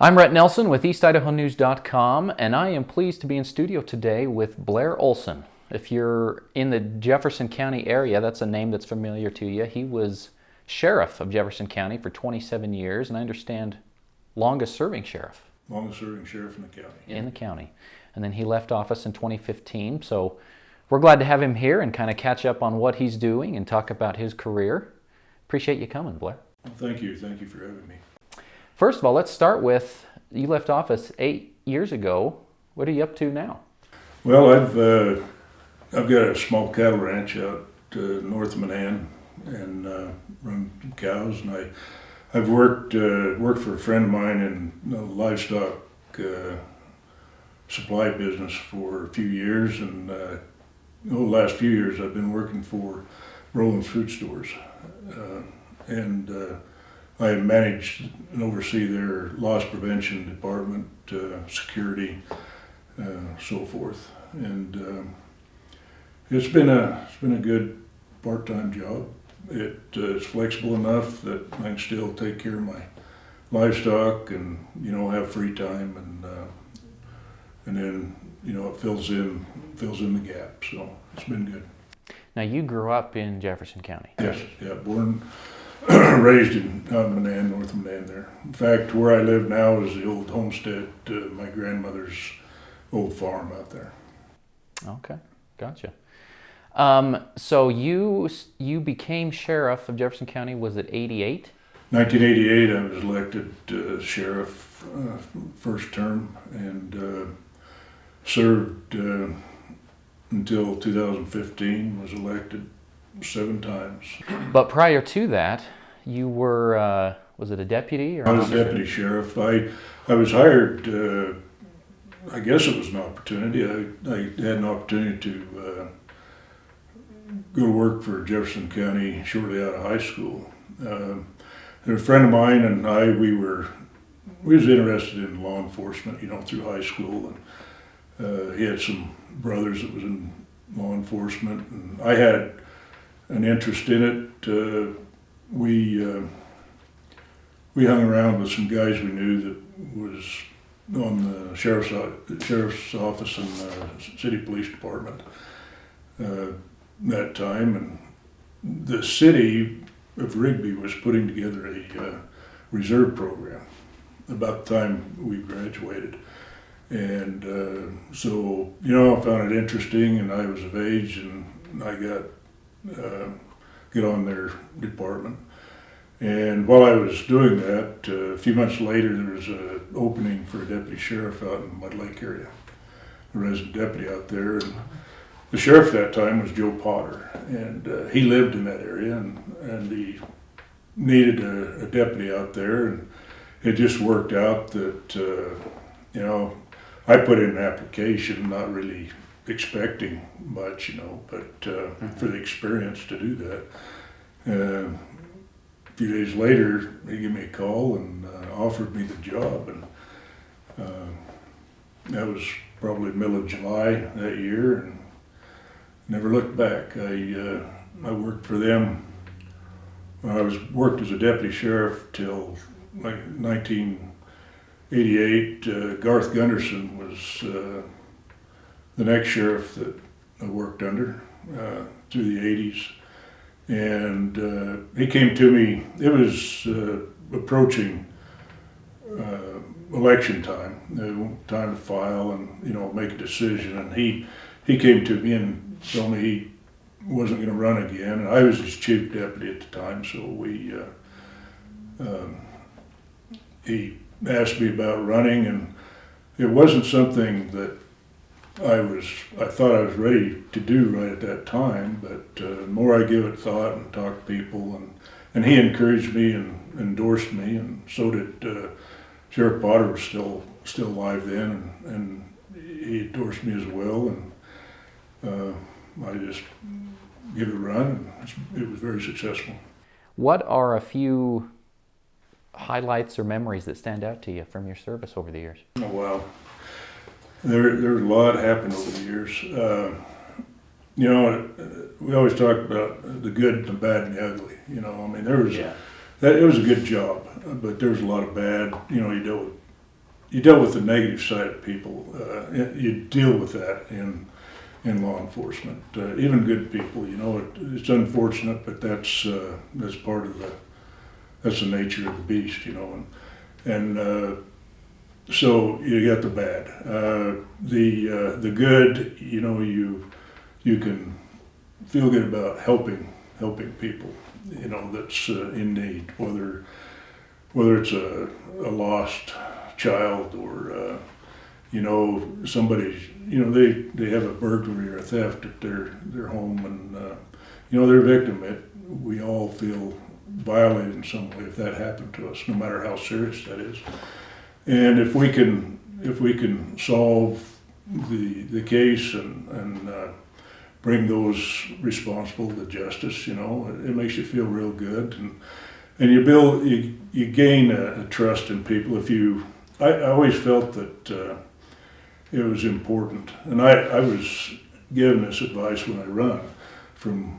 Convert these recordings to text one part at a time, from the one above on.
I'm Rhett Nelson with EastIdahoNews.com, and I am pleased to be in studio today with Blair Olsen. If you're in the Jefferson County area, that's a name that's familiar to you. He was sheriff of Jefferson County for 27 years, and I understand longest serving sheriff. Longest serving sheriff in the county. In the county. And then he left office in 2015, so we're glad to have him here and kind of catch up on what he's doing and talk about his career. Appreciate you coming, Blair. Well, thank you for having me. First of all, let's start with, you left office 8 years ago. What are you up to now? Well, I've got a small cattle ranch out north of Menan and run cows, and I've worked for a friend of mine in the livestock supply business for a few years, and the last few years I've been working for Roland's Food Stores, and I manage and oversee their loss prevention department, security, so forth, and it's been a good part-time job. It's flexible enough that I can still take care of my livestock and have free time, and then it fills in the gap. So it's been good. Now you grew up in Jefferson County. Yes, yeah, born. Raised in Menan, north of Menan there. In fact, where I live now is the old homestead, my grandmother's old farm out there. Okay, gotcha. So you became sheriff of Jefferson County, was it 88? 1988, I was elected sheriff first term, and served until 2015, was elected 7 times. But prior to that, you were, was it a deputy? Or I was deputy sheriff. I was hired, I guess it was an opportunity. I had an opportunity to go to work for Jefferson County shortly out of high school. And a friend of mine and I, we was interested in law enforcement, through high school. And he had some brothers that was in law enforcement, and I had an interest in it. We hung around with some guys we knew that was on the sheriff's office and city police department that time, and the city of Rigby was putting together a reserve program about the time we graduated, and so I found it interesting, and I was of age, and I got get on their department. And while I was doing that, a few months later, there was an opening for a deputy sheriff out in Mud Lake area, a resident deputy out there. And the sheriff at that time was Joe Potter, and he lived in that area, and he needed a deputy out there, and it just worked out that, I put in an application, not really expecting much, but for the experience to do that. A few days later, he gave me a call and offered me the job, and that was probably middle of July that year, and never looked back. I worked for them. I worked as a deputy sheriff till like 1988. Garth Gunderson was the next sheriff that I worked under through the 80s, and he came to me. It was approaching election time, time to file and make a decision. And he came to me and told me he wasn't going to run again. And I was his chief deputy at the time, so he asked me about running, and it wasn't something that I thought I was ready to do right at that time, but the more I give it thought and talk to people, and he encouraged me and endorsed me, and so did Sheriff Potter was still alive then, and he endorsed me as well, and I just gave it a run, and it was very successful. What are a few highlights or memories that stand out to you from your service over the years? Oh, wow. There's a lot happened over the years. We always talk about the good, the bad, and the ugly. There was it was a good job, but there was a lot of bad. You dealt with you dealt with the negative side of people. You deal with that in law enforcement. Even good people, you know, it's unfortunate, but that's part of that's the nature of the beast, you know. And so you got the bad. The good, you know, you can feel good about helping people, you know, that's in need, whether it's a lost child or you know, somebody, you know, they have a burglary or a theft at their home, and you know, they're a victim. We all feel violated in some way if that happened to us, no matter how serious that is. And if we can solve the case and bring those responsible to justice, you know, it makes you feel real good, and you gain a trust in people. I always felt that it was important, and I was given this advice when I run from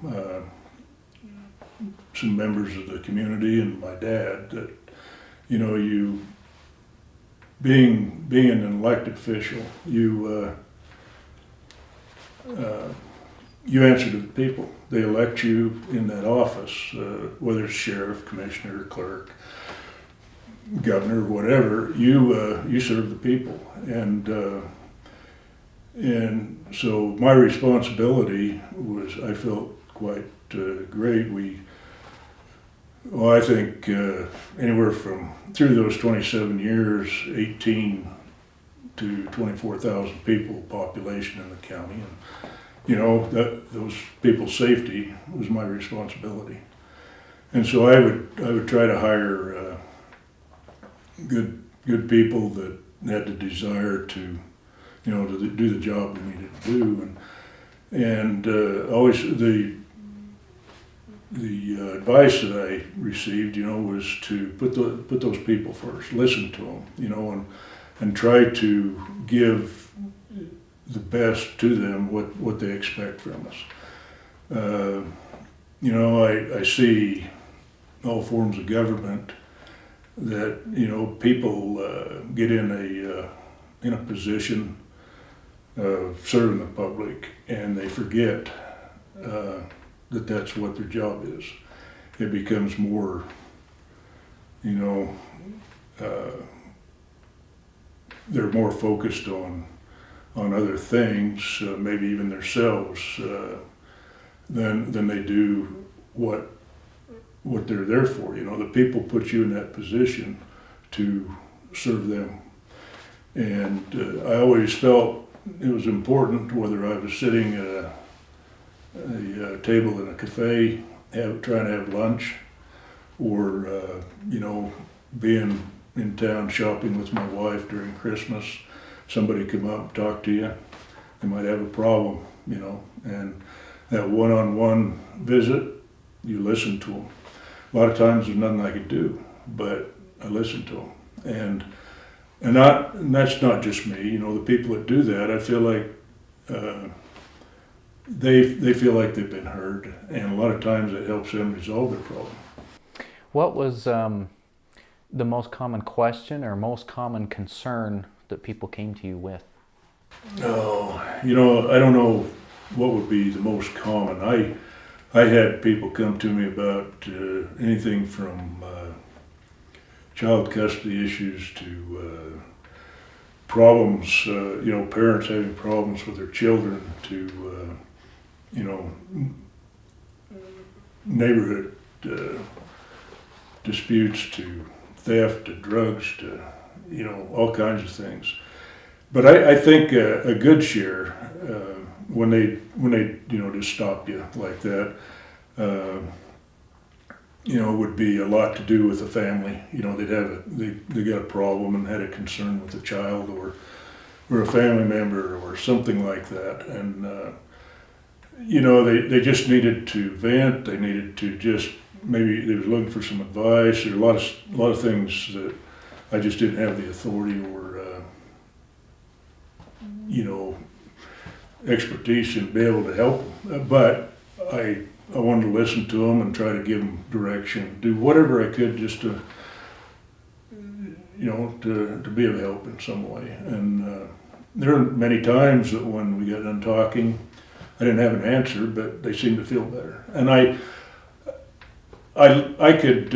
some members of the community and my dad, that, you know, being an elected official, you answer to the people. They elect you in that office, whether it's sheriff, commissioner, clerk, governor, whatever. You serve the people, and so my responsibility was, I felt quite great. I think anywhere from, through those 27 years, 18 to 24,000 people population in the county, and you know, those people's safety was my responsibility. And so I would try to hire good people that had the desire to, you know, to do the job we needed to do, and always the advice that I received, you know, was to put those people first, listen to them, you know, and try to give the best to them, what they expect from us. You know, I see all forms of government that, you know, people get in a position of serving the public, and they forget that that's what their job is. It becomes more, you know, they're more focused on other things, maybe even themselves, than they do what they're there for. You know, the people put you in that position to serve them. And I always felt it was important, whether I was sitting at a table in a cafe, trying to have lunch, or you know, being in town shopping with my wife during Christmas. Somebody come up and talk to you, they might have a problem, you know, and that one-on-one visit, you listen to them. A lot of times there's nothing I could do, but I listen to them. And that's not just me, you know, the people that do that, I feel like they feel like they've been heard, and a lot of times it helps them resolve their problem. What was the most common question or most common concern that people came to you with? Oh, you know, I don't know what would be the most common. I had people come to me about anything from child custody issues to problems, you know, parents having problems with their children, to you know, neighborhood disputes, to theft, to drugs, to, you know, all kinds of things. But I think a good share, when they you know, just stop you like that, you know, would be a lot to do with the family. You know, they got a problem and had a concern with a child or a family member or something like that, and you know, they just needed to vent. They needed to just, maybe they was looking for some advice. There are a lot of things that I just didn't have the authority or you know, expertise in be able to help them. But I wanted to listen to them and try to give them direction, do whatever I could just to, you to be of help in some way. And there are many times that when we got done talking, I didn't have an answer, but they seemed to feel better. And I could,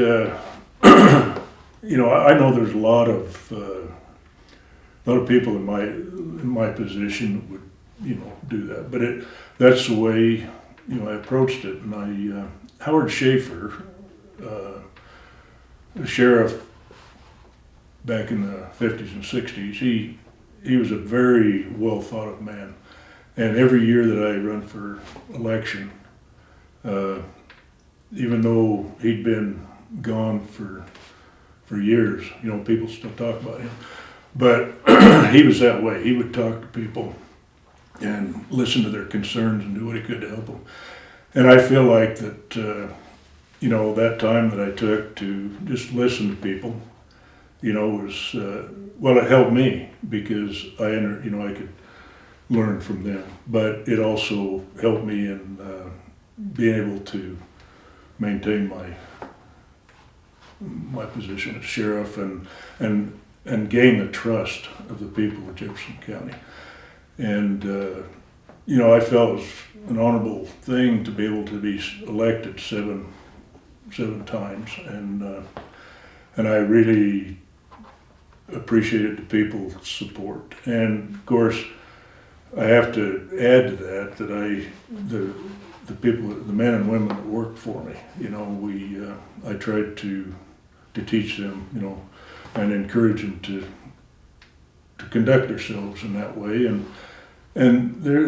I know there's a lot of people in my position that would, do that. But that's the way, I approached it. And Howard Schaefer, the sheriff back in the 50s and 60s, he was a very well thought of man. And every year that I run for election, even though he'd been gone for years, people still talk about him. But he was that way. He would talk to people and listen to their concerns and do what he could to help them. And I feel like that, that time that I took to just listen to people, was, it helped me because I could learn from them. But it also helped me in being able to maintain my position as sheriff and gain the trust of the people of Jefferson County. And I felt it was an honorable thing to be able to be elected seven times, and I really appreciated the people's support. And of course, I have to add to that the people, the men and women that worked for me. I tried to teach them, and encourage them to conduct themselves in that way. And there are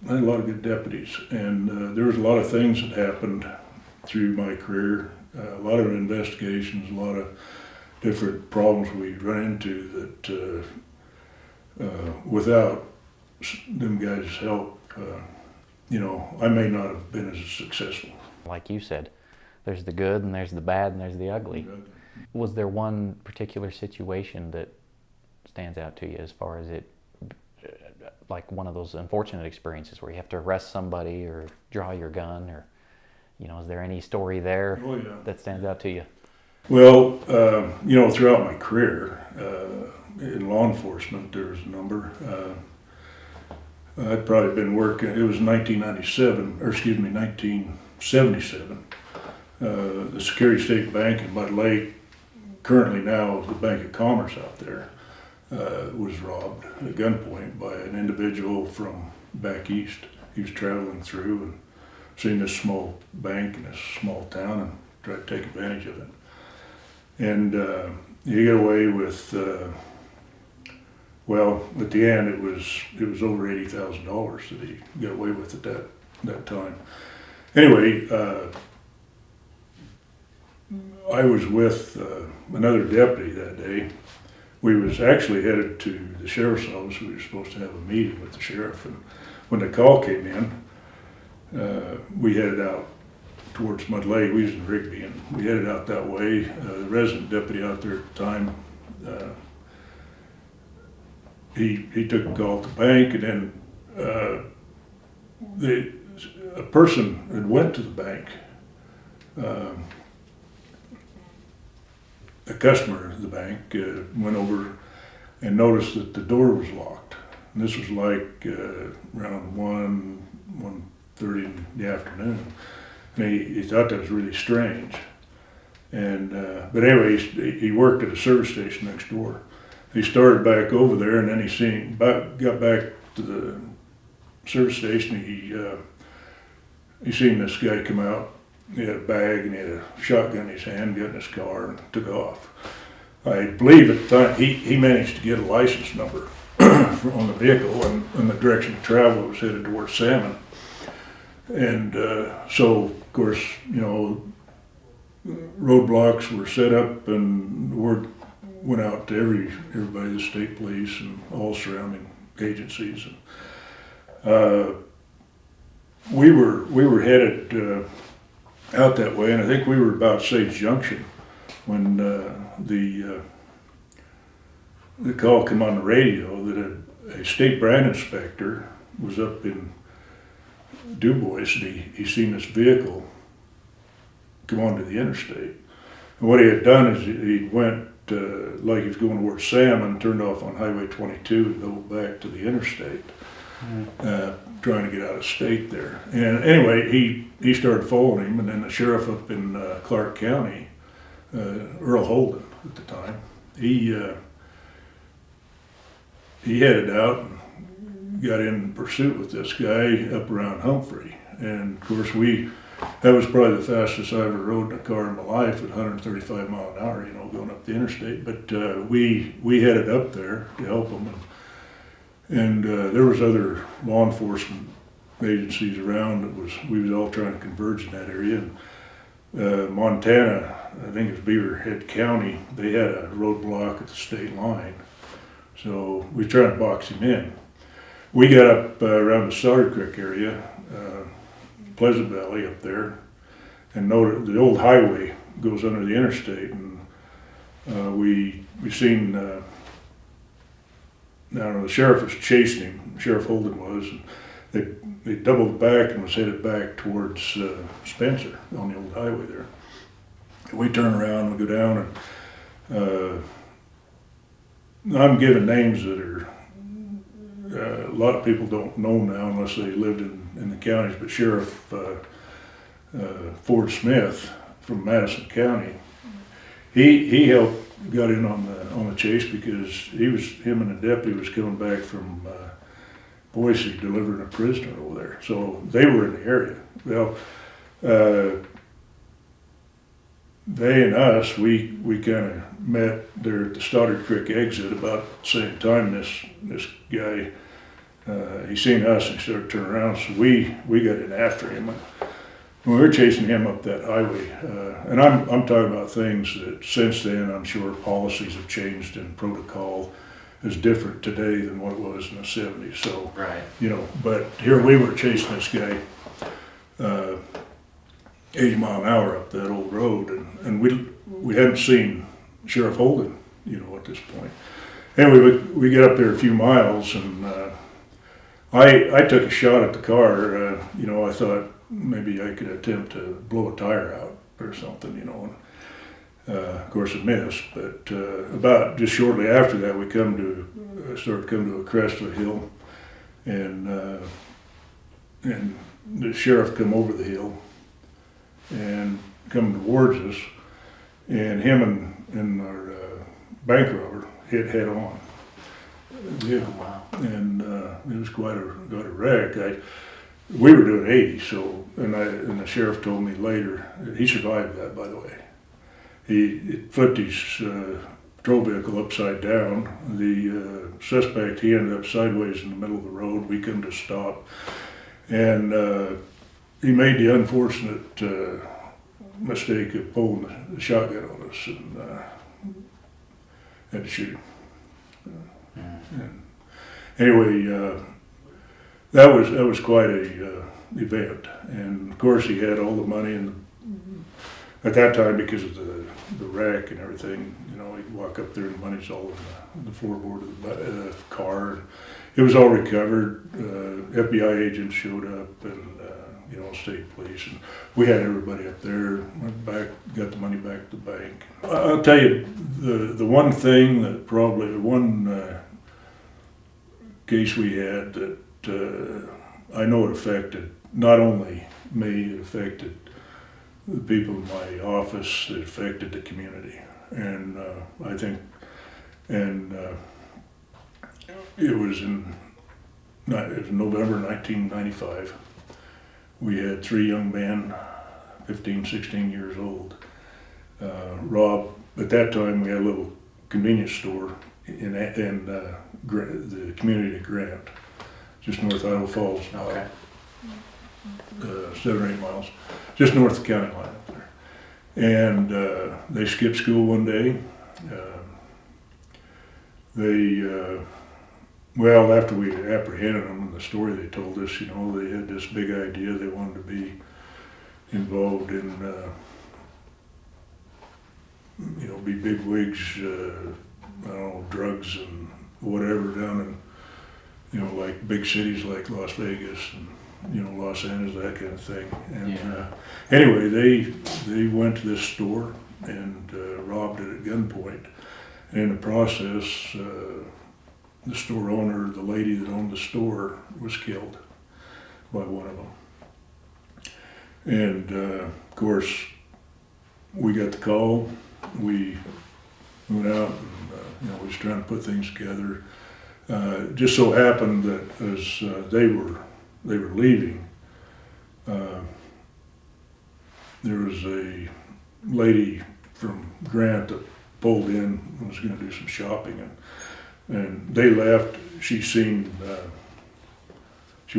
I had a lot of good deputies, and there was a lot of things that happened through my career, a lot of investigations, a lot of different problems we run into that without them guys' help, I may not have been as successful. Like you said, there's the good and there's the bad and there's the ugly. Was there one particular situation that stands out to you as far as it, like one of those unfortunate experiences where you have to arrest somebody or draw your gun, or, is there any story there that stands out to you? Well, throughout my career in law enforcement, there was a number. I'd probably been working, it was 1977. The Security State Bank in Mud Lake, currently now the Bank of Commerce out there, was robbed at gunpoint by an individual from back east. He was traveling through and seen this small bank in this small town and tried to take advantage of it. And he got away with, at the end it was over $80,000 that he got away with at that time. Anyway, I was with another deputy that day. We was actually headed to the sheriff's office. We were supposed to have a meeting with the sheriff, and when the call came in, we headed out towards Mud Lake. We was in Rigby, and we headed out that way. The resident deputy out there at the time, he took a call at the bank, and then a person had went to the bank. A customer of the bank went over and noticed that the door was locked. And this was like around 1:30 in the afternoon. And he thought that was really strange. And but anyway, he worked at a service station next door. He started back over there, and then got back to the service station. He seen this guy come out. He had a bag and he had a shotgun in his hand, got in his car and took off. I believe at the time he managed to get a license number on the vehicle, and the direction of travel was headed towards Salmon. And so, of course, roadblocks were set up, and word went out to everybody, the state police and all surrounding agencies. And, we were headed out that way, and I think we were about Sage Junction when the call came on the radio that a state brand inspector was up in Du Bois, and he seen this vehicle come onto the interstate. And what he had done is he went like he was going towards Salmon, turned off on Highway 22 and doubled back to the interstate, trying to get out of state there. And anyway, he started following him, and then the sheriff up in Clark County, Earl Holden at the time, he headed out and got in pursuit with this guy up around Humphrey. And of course that was probably the fastest I ever rode in a car in my life at 135 mile an hour, going up the interstate. But we headed up there to help them. And there was other law enforcement agencies around. We was all trying to converge in that area. And Montana, I think it was Beaverhead County, they had a roadblock at the state line. So we tried to box him in. We got up around the Sauter Creek area, Pleasant Valley up there, and noted the old highway goes under the interstate, and we seen, I don't know, the sheriff was chasing him, Sheriff Holden was, and they doubled back and was headed back towards Spencer on the old highway there. And we turn around and we go down, and I'm giving names that are, a lot of people don't know now unless they lived in the counties, but Sheriff Ford Smith from Madison County, he got in on the chase because him and the deputy was coming back from Boise delivering a prisoner over there. So they were in the area. Well, they and us, we kind of met there at the Stoddard Creek exit about the same time. This guy, he seen us and he started turning around, so we got in after him. And we were chasing him up that highway, and I'm talking about things that since then I'm sure policies have changed and protocol is different today than what it was in the 70s. So, right. But here we were chasing this guy 80 mile an hour up that old road, and we hadn't seen Sheriff Holden, at this point. Anyway, we get up there a few miles, and I took a shot at the car. I thought maybe I could attempt to blow a tire out or something, and of course it missed. But about just shortly after that, we started coming to a crest of a hill, and the sheriff come over the hill and come towards us, and him and our bank robber hit head on. Oh, wow. And it was quite a wreck. We were doing 80, so, and the sheriff told me later, he survived that, by the way. He flipped his patrol vehicle upside down. The suspect, he ended up sideways in the middle of the road. We come to stop, and he made the unfortunate mistake of pulling the shotgun on us, and had to shoot him. And anyway, that was quite a event, and of course he had all the money, and at that time, because of the wreck and everything, he'd walk up there and the money's all in the floorboard of the car. It was all recovered. FBI agents showed up, and state police, and we had everybody up there. Went back, got the money back to the bank. I'll tell you, the one thing that probably one case we had that I know it affected not only me, it affected the people in my office, it affected the community, and I think, and it was November 1995. We had 3 young men, 15, 16 years old. Rob, at that time we had a little convenience store in the community of Grant, just north of IDAHO Falls, Okay. 7 or 8 miles, just north of the county line up there. And they skipped school one day. Well, after we apprehended them, and the story they told us, they had this big idea. They wanted to be involved in, be big wigs, I don't know, drugs and whatever down in, like big cities like Las Vegas and, Los Angeles, that kind of thing. And anyway, they went to this store and robbed it at gunpoint. And in the process, the store owner, the lady that owned the store, was killed by one of them. And of course, we got the call. We went out and we was trying to put things together. Just so happened that as they were leaving, there was a lady from Grant that pulled in and was going to do some shopping, and they left. She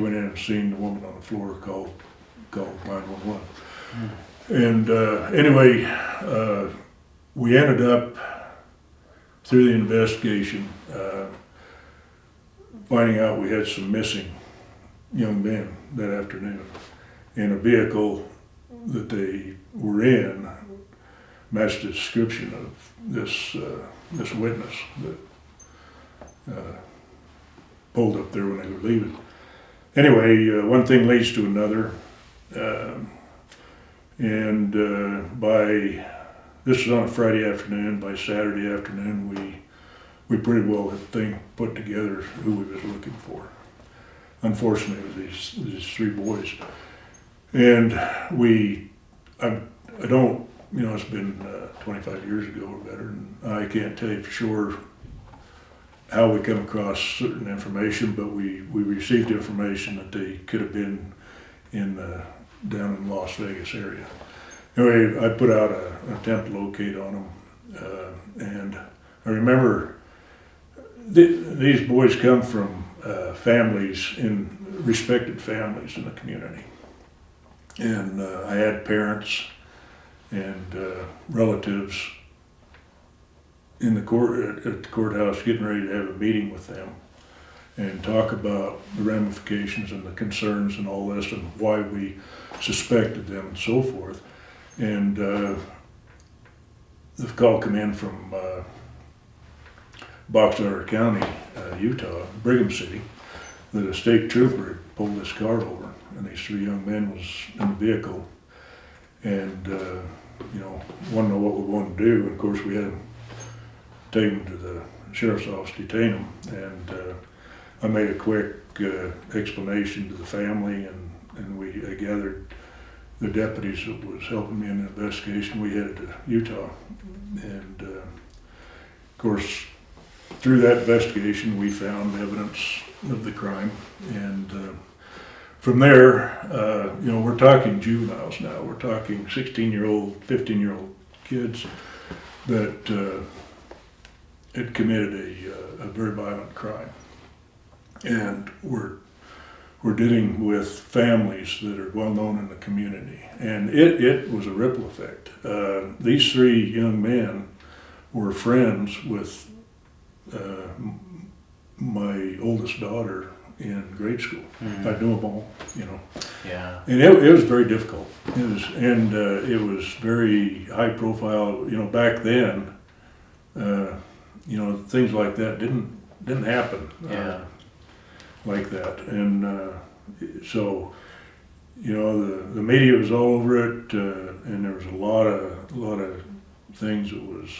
went in and seen the woman on the floor, called 911. And anyway, we ended up, through the investigation, finding out we had some missing young men that afternoon, and a vehicle that they were in matched the description of this witness that pulled up there when they were leaving. Anyway, one thing leads to another, and this was on a Friday afternoon. By Saturday afternoon, we pretty well had the thing put together who we was looking for. Unfortunately, it was these three boys, and I don't, it's been 25 years ago or better, and I can't tell you for sure how we come across certain information, but we received information that they could have been down in the Las Vegas area. Anyway, I put out an attempt to locate on them, and I remember these boys come from respected families in the community, and I had parents and relatives in the at the courthouse getting ready to have a meeting with them and talk about the ramifications and the concerns and all this and why we suspected them and so forth. And the call come in from Boxcar County, Utah, Brigham City, that a state trooper had pulled this car over, and these three young men was in the vehicle, and wanted to know what we wanted to do. And of course, we had them take them to the sheriff's office, detain them, and I made a quick explanation to the family, and we gathered the deputies that was helping me in the investigation. We headed to Utah, and of course, through that investigation, we found evidence of the crime, and from there, we're talking juveniles now. We're talking 16-year-old, 15-year-old kids that had committed a very violent crime, and we're dealing with families that are well known in the community, and it was a ripple effect. These three young men were friends with my oldest daughter in grade school. I knew them all, Yeah. and it was very difficult. It was very high profile. Back then, things like that didn't happen. Yeah. Like that, and so the media was all over it, and there was a lot of things that was,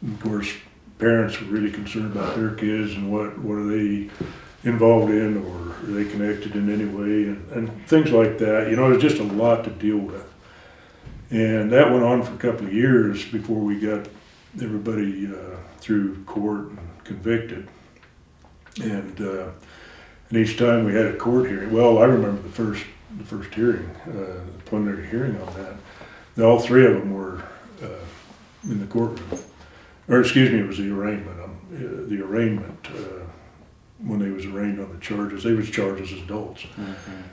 of course, parents were really concerned about their kids and what are they involved in, or are they connected in any way, and things like that. There's just a lot to deal with, and that went on for a couple of years before we got everybody through court and convicted, and each time we had a court hearing. Well, I remember the first hearing, the preliminary hearing on that. All three of them were in the courtroom, or excuse me, it was the arraignment. When they was arraigned on the charges, they was charged as adults,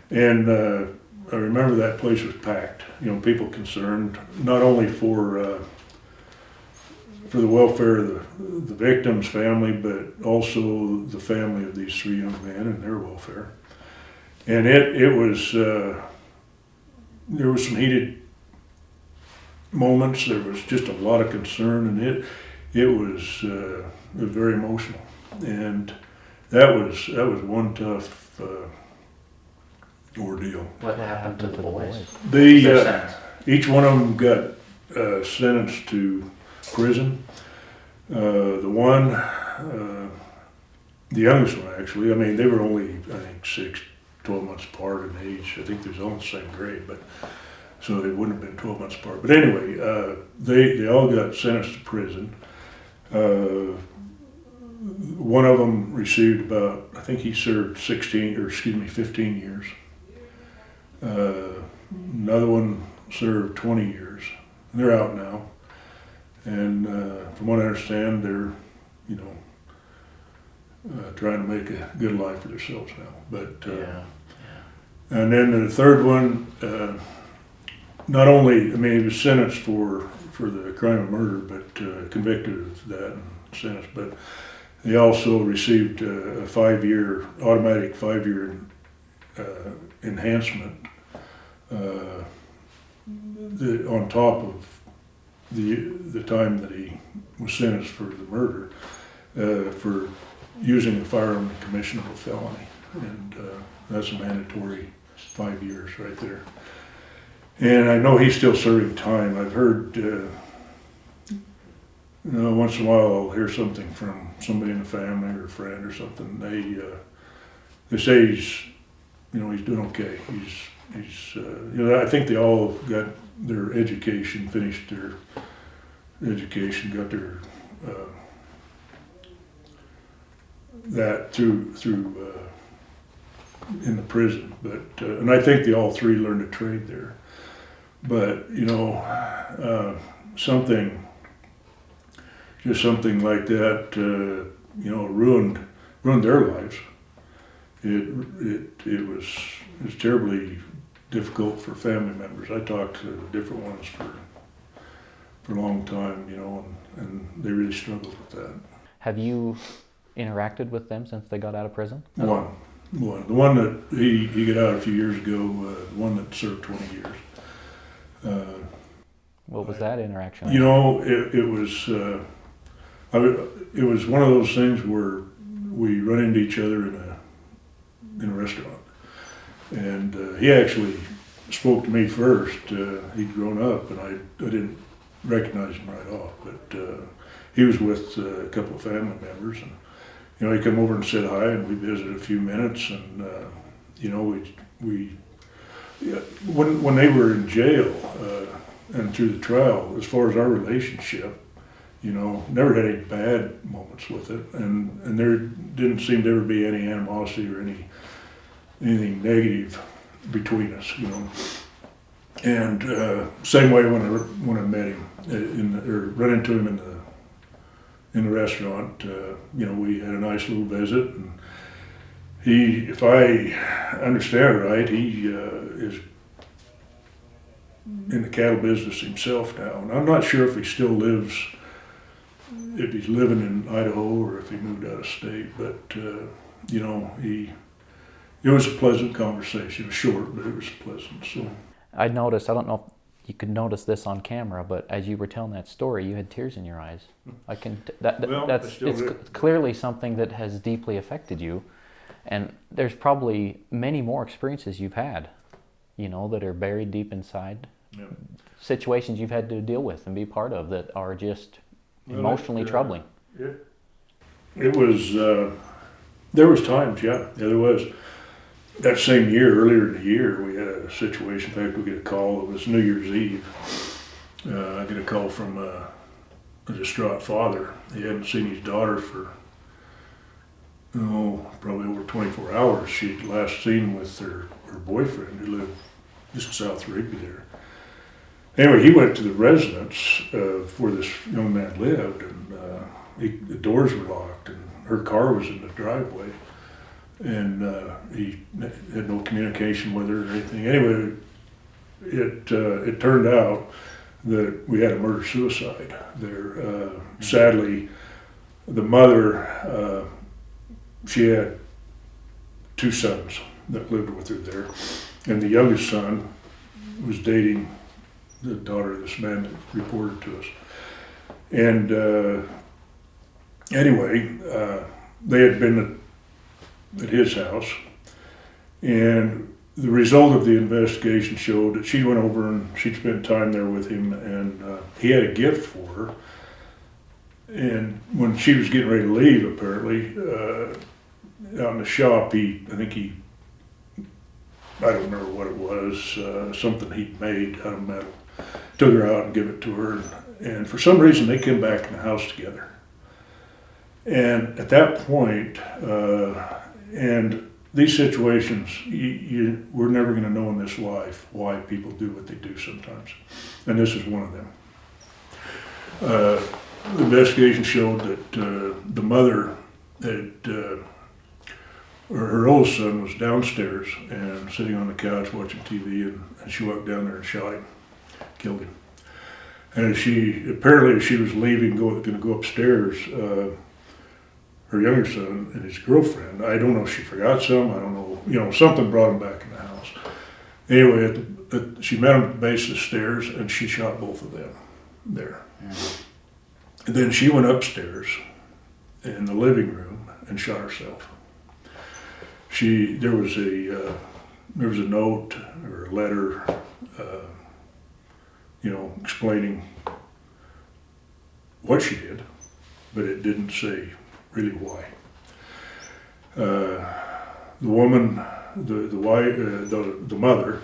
and I remember that place was packed. People concerned not only for the welfare of the victim's family, but also the family of these three young men and their welfare. And it was, there was some heated moments. There was just a lot of concern, and it was very emotional. And that was one tough ordeal. What happened to the boys? Each one of them got sentenced to prison. The one, the youngest one actually, I mean, they were only, I think, 12 months apart in age. I think they was all in the same grade, but so they wouldn't have been 12 months apart. But anyway, they all got sentenced to prison. One of them received about, I think he served 15 years. Another one served 20 years. They're out now. And from what I understand, they're, trying to make a good life for themselves now. But and then the third one, not only, I mean, he was sentenced for the crime of murder, but convicted of that and sentenced. But he also received a automatic 5-year enhancement on top of the time that he was sentenced for the murder, for using a firearm to commission a felony. And that's a mandatory 5 years right there. And I know he's still serving time. I've heard, once in a while I'll hear something from somebody in the family or a friend or something. They say he's doing okay. He's I think they all got their education, finished their education, got their that through in the prison. But and I think they all three learned a trade there. But something like that, ruined their lives. It was terribly difficult for family members. I talked to different ones for a long time, and they really struggled with that. Have you interacted with them since they got out of prison? One. The one that he got out a few years ago, the one that served 20 years. What was that interaction? It was one of those things where we run into each other in a restaurant, and he actually spoke to me first. He'd grown up, and I didn't recognize him right off, but he was with a couple of family members, and he come over and said hi, and we visited a few minutes, and we when they were in jail and through the trial, as far as our relationship, never had any bad moments with it, and there didn't seem to ever be any animosity or anything negative between us, And same way when I met him or run into him in the restaurant, we had a nice little visit, and he, if I understand right, he is in the cattle business himself now, and I'm not sure if he still lives, if he's living in Idaho or if he moved out of state, but it was a pleasant conversation. It was short, but it was pleasant. So I noticed, I don't know if you could notice this on camera, but as you were telling that story, you had tears in your eyes. It's clearly something that has deeply affected you, and there's probably many more experiences you've had, that are buried deep inside. Yeah. Situations you've had to deal with and be part of that are just emotionally troubling. It was, there was times, there was. That same year, earlier in the year, we had a situation. In fact, we get a call. It was New Year's Eve. I get a call from a distraught father. He hadn't seen his daughter for, probably over 24 hours. She'd last seen with her boyfriend who lived just south of Rigby there. Anyway, he went to the residence where this young man lived, and the doors were locked, and her car was in the driveway. And he had no communication with her or anything. Anyway, it turned out that we had a murder-suicide there. Sadly, the mother, she had 2 sons that lived with her there, and the youngest son was dating the daughter of this man that reported to us. And anyway, they had been at his house, and the result of the investigation showed that she went over and she'd spent time there with him, and he had a gift for her. And when she was getting ready to leave, apparently, out in the shop, I don't remember what it was, something he'd made out of metal. Took her out and gave it to her, and for some reason they came back in the house together. And at that point, and these situations, we're never going to know in this life why people do what they do sometimes. And this is one of them. The investigation showed that the mother her oldest son was downstairs and sitting on the couch watching TV, and she walked down there and shot him, killed him. And as she was leaving, going to go upstairs, her younger son and his girlfriend, I don't know if she forgot some, I don't know, something brought him back in the house. Anyway, she met him at the base of the stairs, and she shot both of them there. Mm-hmm. And then she went upstairs in the living room and shot herself. There was a note or a letter, explaining what she did, but it didn't say really why. The woman, the mother,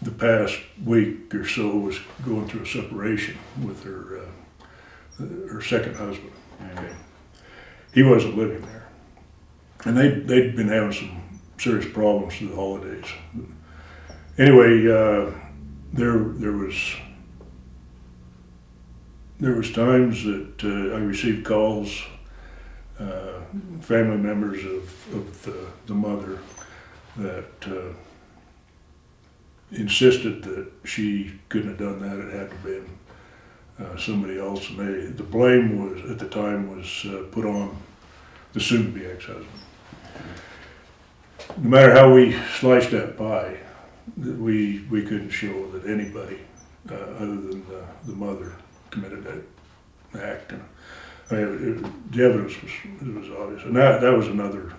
the past week or so was going through a separation with her second husband. Okay. He wasn't living there, and they'd been having some serious problems through the holidays. Anyway, there was times that I received calls, family members of the mother that insisted that she couldn't have done that. It had to have been somebody else, and the blame was at the time was put on the soon-to-be ex-husband. No matter how we sliced that pie, we couldn't show that anybody other than the mother committed that act. And the evidence was obvious, and that was another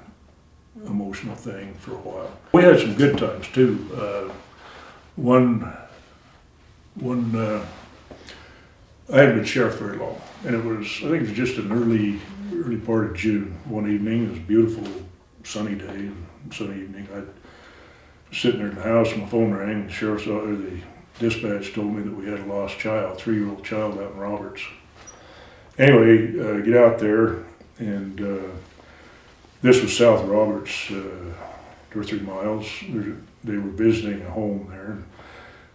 emotional thing for a while. We had some good times too. I hadn't been sheriff very long, and I think it was just an early part of June. One evening, it was a beautiful sunny day and sunny evening. I was sitting there in the house, my phone rang. The dispatch told me that we had a lost child, 3-year-old child out in Roberts. Anyway, get out there, and this was south of Roberts, 2 or 3 miles. They were visiting a home there,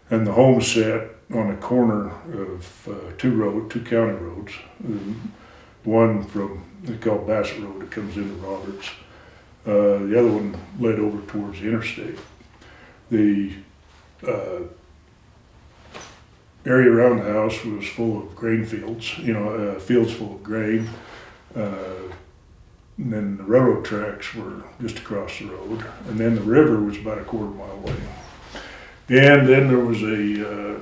and the home set on the corner of two county roads. One they call Bassett Road that comes into Roberts. The other one led over towards the interstate. The area around the house was full of grain fields, fields full of grain. And then the railroad tracks were just across the road. And then the river was about a quarter mile away. And then there was a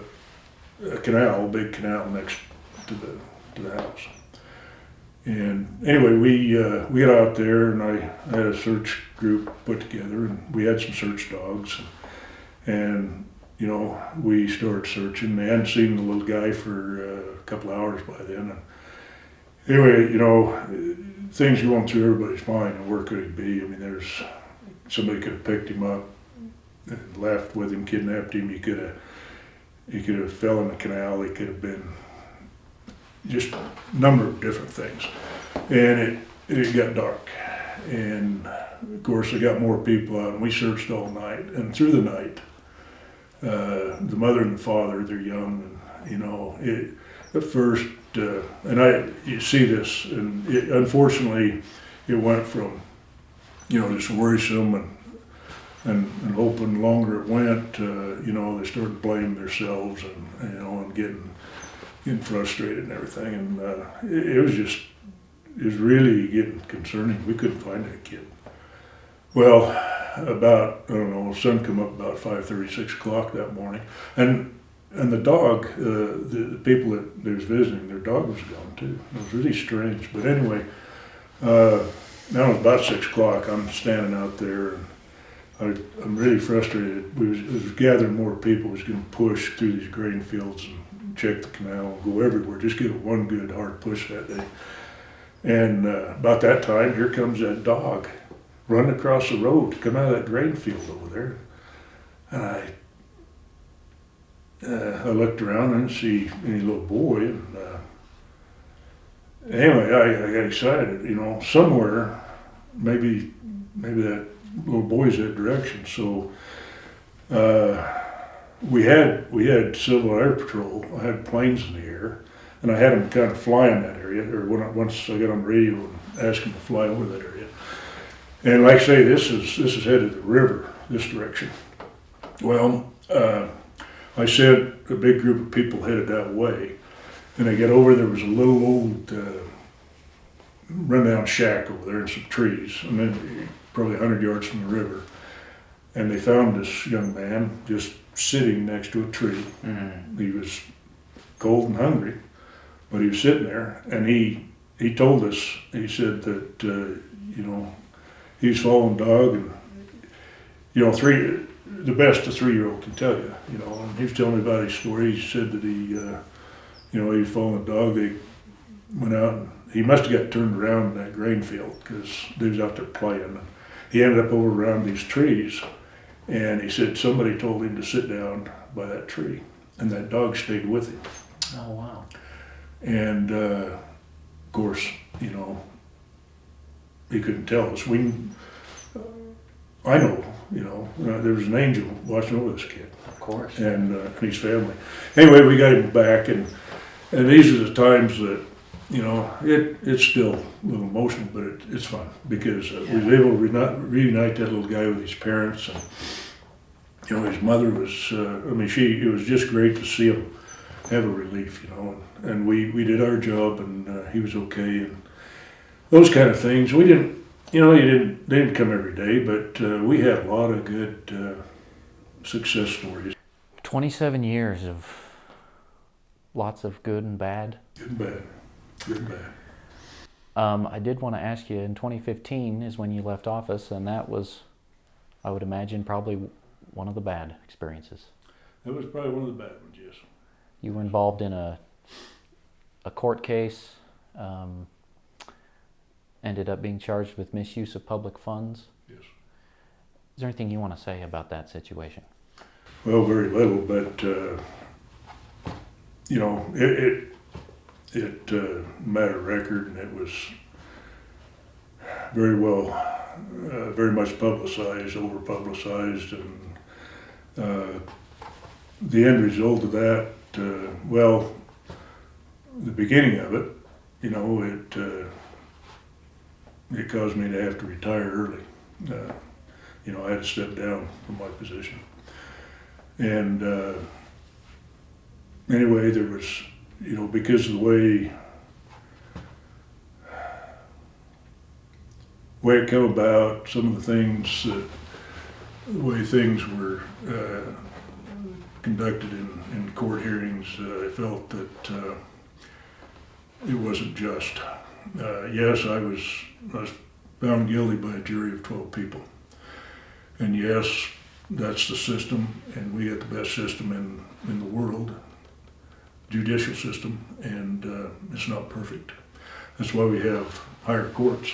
big canal next to the house. And anyway, we got out there, and I had a search group put together, and we had some search dogs, and we started searching. They hadn't seen the little guy for a couple hours by then. And anyway, things going through everybody's mind, and where could he be? I mean, somebody could have picked him up and left with him, kidnapped him. He could have fell in the canal. He could have been just a number of different things. And it got dark. And of course, I got more people out, and we searched all night. And through the night, the mother and the father, they're young, and at first, you see this, and unfortunately, it went from, just worrisome and hoping longer it went, they started blaming themselves and getting frustrated and everything, and it was really getting concerning. We couldn't find that kid. Well, the sun come up about 5:30, 6 o'clock that morning, and the dog, the people that they was visiting, their dog was gone too. It was really strange, but anyway, now it's about 6 o'clock. I'm standing out there, and I'm really frustrated. It was gathering more people. We was going to push through these grain fields and check the canal, go everywhere, just get one good hard push that day. And about that time, here comes that dog running across the road to come out of that grain field over there. And I looked around and didn't see any little boy. And anyway, I got excited. You know, somewhere, maybe that little boy's that direction. So we had Civil Air Patrol. I had planes in the air, and I had them kind of fly in that area. Or once I got on the radio and asked them to fly over that area. And like I say, this is headed the river, this direction. Well, I sent a big group of people headed that way, and I got over. There was a little old rundown shack over there and some trees, and then probably 100 yards from the river. And they found this young man just sitting next to a tree. Mm-hmm. He was cold and hungry, but he was sitting there, and he told us, he said that, you know, he's following dog, and, you know, the best a 3-year-old can tell you, you know. And he was telling me about his story. He said that he, you know, he was following a dog. They went out, and he must have got turned around in that grain field because they was out there playing. And he ended up over around these trees, and he said somebody told him to sit down by that tree, and that dog stayed with him. Oh, wow. And, of course, you know, he couldn't tell us. I know, you know, there was an angel watching over this kid. Of course. And his family. Anyway, we got him back, and these are the times that, you know, it's still a little emotional, but it's fun because we was able to reunite that little guy with his parents, and, you know, his mother was, it was just great to see him have a relief, you know, and we did our job, and he was okay, and those kind of things. We didn't, you know, they didn't come every day, but we had a lot of good success stories. 27 years of lots of good and bad. Good and bad. Good and bad. I did want to ask you, in 2015 is when you left office, and that was, I would imagine, probably one of the bad experiences. That was probably one of the bad ones, yes. You were involved in a court case, ended up being charged with misuse of public funds. Yes. Is there anything you want to say about that situation? Well, very little, but you know, it mattered record, and it was very well, very much publicized, over publicized, and the end result of that, well, the beginning of it, you know, it caused me to have to retire early. You know, I had to step down from my position. And anyway, there was, you know, because of the way it came about, some of the things the way things were conducted in court hearings, I felt that it wasn't just. Yes, I was found guilty by a jury of 12 people. And yes, that's the system, and we got the best system in the world, judicial system, and it's not perfect. That's why we have higher courts.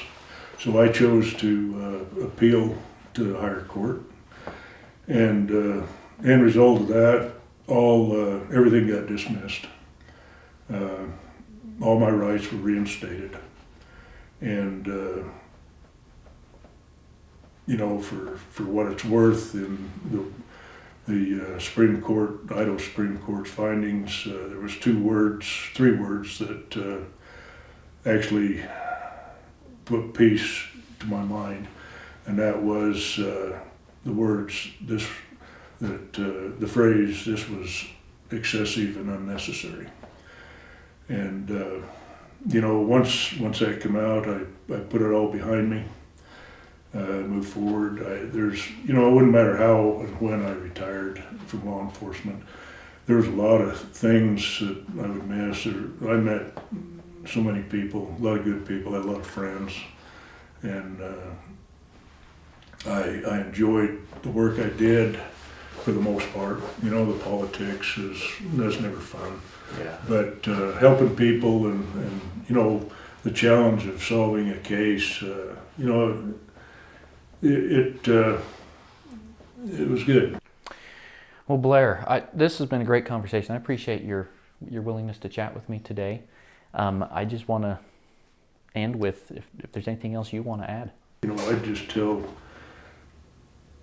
So I chose to appeal to the higher court, and end result of that, everything got dismissed. All my rights were reinstated, and you know, for what it's worth, in the Supreme Court, Idaho Supreme Court's findings, there was three words that actually put peace to my mind, and that was the words, the phrase, "This was excessive and unnecessary." And you know, once that came out, I put it all behind me. Moved forward. You know, it wouldn't matter how and when I retired from law enforcement. There was a lot of things that I would miss. I met so many people, a lot of good people, I had a lot of friends. and I enjoyed the work I did for the most part. You know, the politics that's never fun. Yeah. But helping people and you know, the challenge of solving a case, you know, it was good. Well, Blair, this has been a great conversation. I appreciate your willingness to chat with me today. I just want to end with if there's anything else you want to add. You know, I just tell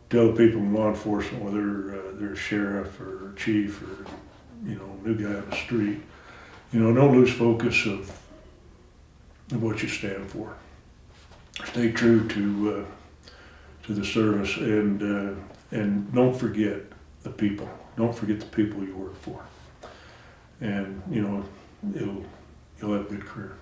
the people in law enforcement, whether they're a sheriff or a chief or, you know, new guy on the street, you know, don't lose focus of what you stand for. Stay true to the service, and don't forget the people. Don't forget the people you work for, and you know, you'll have a good career.